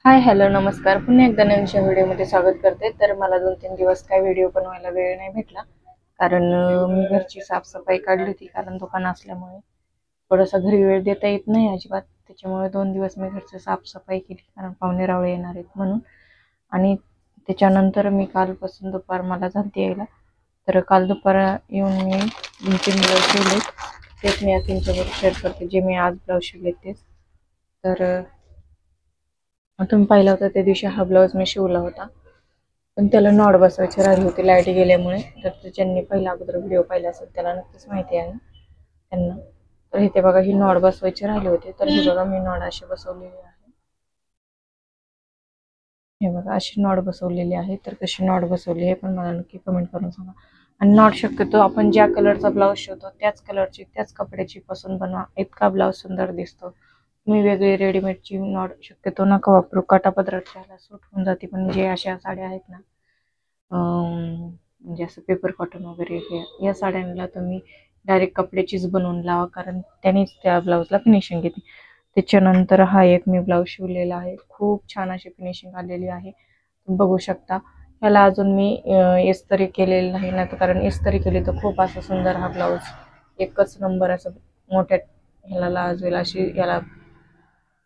Hi hello नमस्कार. पुन्हा एकदा नवीनशा व्हिडिओमध्ये स्वागत करते. तर मला 2-3 दिवस काय व्हिडिओ बनवायला वेळ नाही भेटला. कारण मी घरची साफसफाई काढली होती. कारण दुकान असल्यामुळे थोडासा घरी वेळ देता येत नाही अजिबात. त्याच्यामुळे 2 दिवस मी घरची साफसफाई केली. कारण पाहुणे रावळे येणार आहेत म्हणून. आणि त्याच्यानंतर मी कालपासून दुपार मला झालती यायला. तर काल दुपार येऊन मी 2-3 ब्लाऊज शिवले. तेच मी आज तुमच्याबरोबर शेअर करते, जे मी आज ब्लाऊज शिवले तेच. तर तुम्ही पाहिला होता त्या दिवशी हा ब्लाऊज मी शिवला होता, पण त्याला नॉड बसवायची राहिली होती लाईट गेल्यामुळे. तर ज्यांनी पहिला अगोदर व्हिडिओ पाहिला असेल त्याला नक्कीच माहिती आहे त्यांना. तर इथे बघा ही नॉड बसवायची राहिली होती. तर हे बघा मी नॉड अशी बसवलेली आहे. हे बघा अशी नॉड बसवलेली आहे. तर कशी नॉड बसवली हे पण मला नक्की कमेंट करून सांगा. आणि नॉड शक्यतो आपण ज्या कलरचा ब्लाऊज शिवतो त्याच कलरची त्याच कपड्याची पासून बनवा, इतका ब्लाऊज सुंदर दिसतो. तुम्ही वेगळी रेडीमेडची नॉड शक्यतो नका वापरू, काटापदरात त्याला सूट होऊन जाते. पण जे अशा साड्या आहेत ना, म्हणजे असं पेपर कॉटन वगैरे या साड्यांना तुम्ही डायरेक्ट कपड्याचीच बनवून लावा, कारण त्यानेच त्या ब्लाऊजला फिनिशिंग येते. त्याच्यानंतर हा एक मी ब्लाऊज शिवलेला आहे. खूप छान अशी फिनिशिंग आलेली आहे, तुम्ही बघू शकता. ह्याला अजून मी इस्त्री केलेली नाही ना, कारण इस्त्री केली तर खूप असं सुंदर हा ब्लाऊज एकच नंबर असं मोठ्या ह्याला लाजवेल अशी याला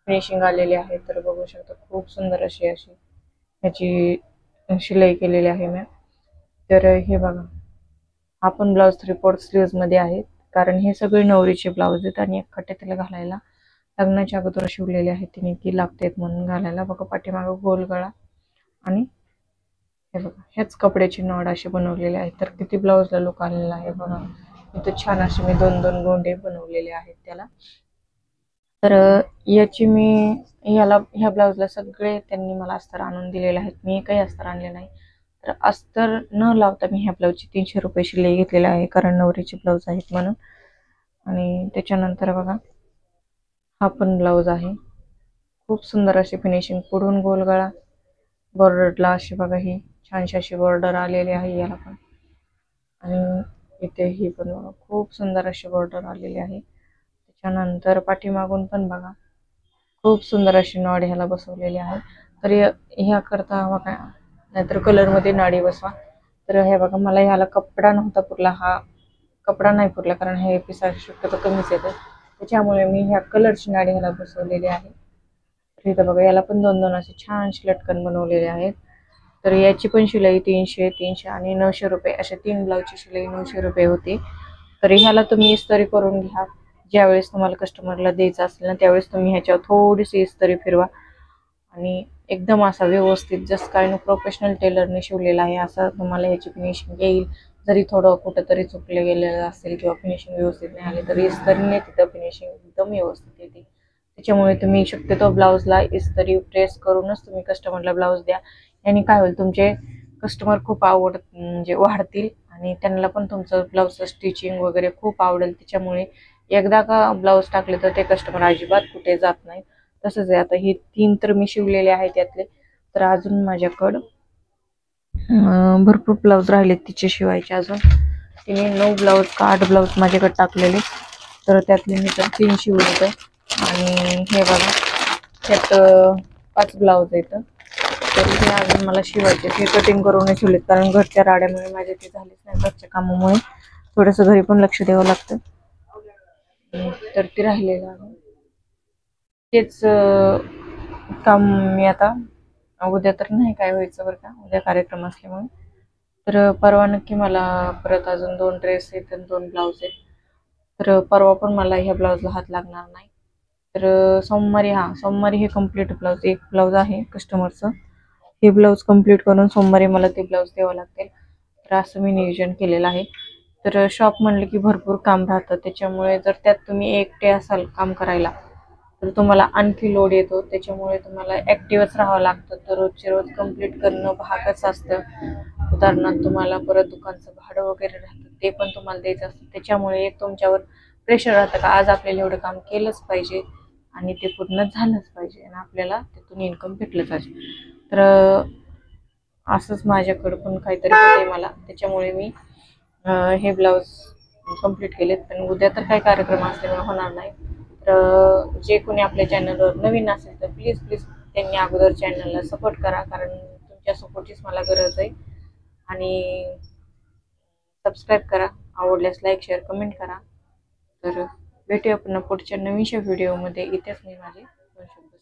फिनिशिंग आलेली आहे. तर बघू शकता खूप सुंदर अशी अशी ह्याची शिलाई केलेली आहे मी. तर हे बघा हा पण ब्लाऊज 3/4 स्लीव्ज मध्ये आहे, कारण हे सगळे नवरीचे ब्लाऊज आहेत आणि एक खट्टे त्याला घालायला लग्नाच्या अगोदर शिवलेले आहेत तिने, की लागतेत म्हणून घालायला. बघा पाठीमागं गोल गळा आणि हे बघा ह्याच कपड्याची नॉड अशी बनवलेली आहे. तर किती ब्लाऊजला लुक आलेला आहे बघा. इथं छान असे मी 2-2 गोंडे बनवलेले आहेत त्याला. तर याची मी ह्या ब्लाऊजला सगळे त्यांनी मला अस्तर आणून दिलेले आहेत, मी काही अस्तर आणले नाही. तर अस्तर न लावता मी ह्या ब्लाऊजची 300 रुपये शिलाई घेतलेली आहे, कारण नवरीचे ब्लाऊज आहेत म्हणून. आणि त्याच्यानंतर बघा हा पण ब्लाऊज आहे. खूप सुंदर अशी फिनिशिंग, पुढून गोल गळा, बॉर्डरला अशी बघा ही छानशी अशी बॉर्डर आलेली आहे याला पण. आणि इथे ही पण बघा खूप सुंदर अशी बॉर्डर आलेली आहे. त्याच्यानंतर पाठीमागून पण बघा खूप सुंदर अशी नॉड ह्याला बसवलेली आहे. तर ह्या करता बघा, नाहीतर कलरमध्ये नाडी बसवा. तर हे बघा मला ह्याला कपडा नव्हता पुरला, हा कपडा नाही पुरला, कारण हे पिसा शक्यतो कमीच येतं. त्याच्यामुळे मी ह्या कलरची नाडी ह्याला बसवलेली आहे. तर इथं बघा याला पण 2-2 असे छानशी लटकन बनवलेले आहेत. तर याची पण शिलाई 300 आणि 900 रुपये, अशा 3 ब्लाऊजची शिलाई 900 रुपये होती. तर ह्याला तुम्ही इस्त्री करून घ्या. ज्यावेळेस तुम्हाला कस्टमरला द्यायचं असेल ना, त्यावेळेस तुम्ही ह्याच्यावर थोडीशी इस्त्री फिरवा आणि एकदम असा व्यवस्थित जसं काय प्रोफेशनल टेलरने शिवलेला आहे असं तुम्हाला ह्याची फिनिशिंग येईल. जरी थोडं कुठंतरी चुकलं गेलेलं असेल किंवा फिनिशिंग व्यवस्थित नाही आली, तरी इस्त्रीने तिथं फिनिशिंग एकदम व्यवस्थित येते. त्याच्यामुळे तुम्ही शक्यतो ब्लाऊजला इस्त्री प्रेस करूनच तुम्ही कस्टमरला ब्लाऊज द्या. याने काय होईल, तुमचे कस्टमर खूप म्हणजे वाढतील आणि त्यांना पण तुमचं ब्लाऊजचं स्टिचिंग वगैरे खूप आवडेल. त्याच्यामुळे एकदा का ब्लाऊज टाकले तर ते कस्टमर अजिबात कुठे जात नाही. तसंच आहे. आता हे 3 तर मी शिवलेले आहेत त्यातले. तर अजून माझ्याकडं भरपूर ब्लाऊज राहिले तिचे शिवायचे अजून. तिने 9 ब्लाऊज का 8 ब्लाऊज माझ्याकडे टाकलेले. तर त्यातले मी तर 3 शिवले होते. आणि हे बघा त्यात 5 ब्लाऊज आहेत. तर हे अजून मला शिवायचे, हे कटिंग करून शिवलेत, कारण घरच्या राड्यामुळे माझे ते झालेच नाही. घरच्या कामामुळे थोडंसं घरी पण लक्ष द्यावं लागतं. तर ते राहिलेलं आहे तेच काम मी आता उद्या तर नाही काय व्हायचं बरं का, उद्या कार्यक्रम असल्यामुळे. तर परवा नक्की मला परत अजून 2 ड्रेस आहेत आणि 2 ब्लाऊज आहेत. तर परवा पण मला ह्या ब्लाऊजला हात लागणार नाही. तर सोमवारी हे कम्प्लीट ब्लाऊज, एक ब्लाऊज आहे कस्टमरचं, हे ब्लाऊज कम्प्लीट करून सोमवारी मला ते ब्लाऊज द्यावं लागतील. तर असं मी नियोजन केलेलं आहे. तर शॉप म्हणलं की भरपूर काम राहतं, त्याच्यामुळे जर त्यात तुम्ही एकटे असाल काम करायला तर तुम्हाला आणखी लोड येतो. त्याच्यामुळे तुम्हाला ॲक्टिव्हच राहावं लागतं. तर रोजचे रोज कंप्लीट करणं भागच असतं. उदाहरणार्थ तुम्हाला परत दुकानचं भाडं वगैरे राहतं, ते पण तुम्हाला द्यायचं असतं. त्याच्यामुळे एक तुमच्यावर प्रेशर राहतं का आज आपल्याला एवढं काम केलंच पाहिजे आणि ते पूर्ण झालंच पाहिजे आणि आपल्याला त्यातून इन्कम भेटलं पाहिजे. तर असंच माझ्याकडं पण काहीतरी होते मला, त्याच्यामुळे मी हे ब्लाऊज कंप्लीट केलेत. पण उद्या तर काही कार्यक्रम असल्यामुळे होणार नाही. तर जे कोणी आपल्या चॅनलवर नवीन असेल तर प्लीज त्यांनी अगोदर चॅनलला सपोर्ट करा, कारण तुमच्या सपोर्टचीच मला गरज आहे. आणि सबस्क्राईब करा, आवडल्यास लाईक शेअर कमेंट करा. तर भेटूया पुन्हा पुढच्या नवीनशा व्हिडिओमध्ये. इथेच मी माझे दोन शब्द